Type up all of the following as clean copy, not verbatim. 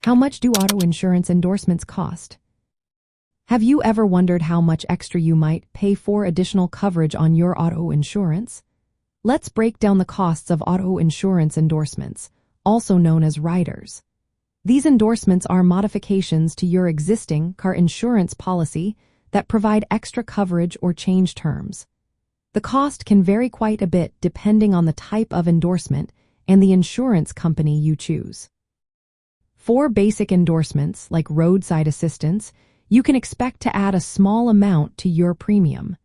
How much do auto insurance endorsements cost? Have you ever wondered how much extra you might pay for additional coverage on your auto insurance? Let's break down the costs of auto insurance endorsements, also known as riders. These endorsements are modifications to your existing car insurance policy that provide extra coverage or change terms. The cost can vary quite a bit depending on the type of endorsement and the insurance company you choose. For basic endorsements, like roadside assistance, you can expect to add a small amount to your premium.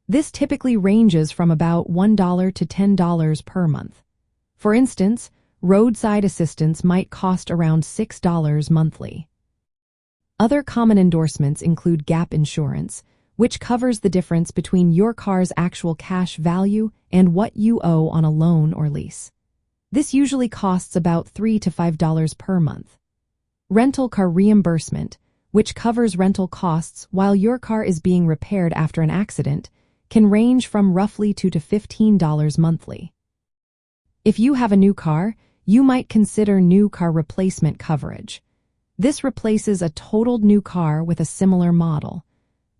This typically ranges from about $1 to $10 per month. For instance, roadside assistance might cost around $6 monthly. Other common endorsements include gap insurance, which covers the difference between your car's actual cash value and what you owe on a loan or lease. This usually costs about $3 to $5 per month. Rental car reimbursement, which covers rental costs while your car is being repaired after an accident, can range from roughly $2 to $15 monthly. If you have a new car, you might consider new car replacement coverage. This replaces a totaled new car with a similar model.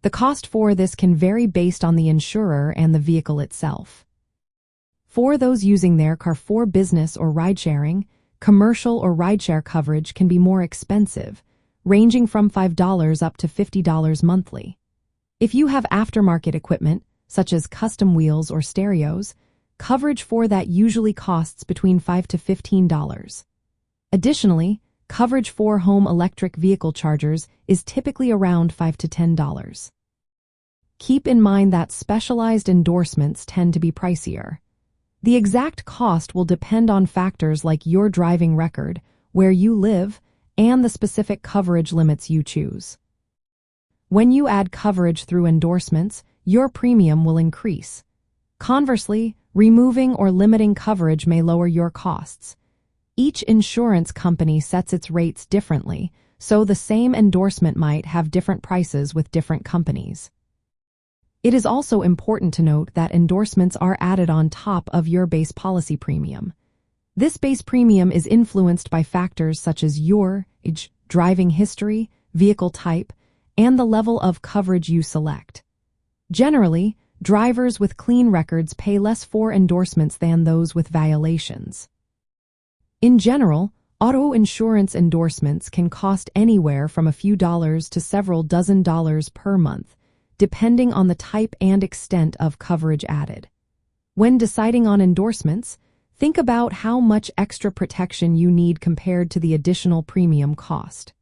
The cost for this can vary based on the insurer and the vehicle itself. For those using their car for business or ride-sharing, commercial or rideshare coverage can be more expensive, ranging from $5 up to $50 monthly. If you have aftermarket equipment, such as custom wheels or stereos, coverage for that usually costs between $5 to $15. Additionally, coverage for home electric vehicle chargers is typically around $5 to $10. Keep in mind that specialized endorsements tend to be pricier. The exact cost will depend on factors like your driving record, where you live, and the specific coverage limits you choose. When you add coverage through endorsements, your premium will increase. Conversely, removing or limiting coverage may lower your costs. Each insurance company sets its rates differently, so the same endorsement might have different prices with different companies. It is also important to note that endorsements are added on top of your base policy premium. This base premium is influenced by factors such as your age, driving history, vehicle type, and the level of coverage you select. Generally, drivers with clean records pay less for endorsements than those with violations. In general, auto insurance endorsements can cost anywhere from a few dollars to several dozen dollars per month, depending on the type and extent of coverage added. When deciding on endorsements, think about how much extra protection you need compared to the additional premium cost.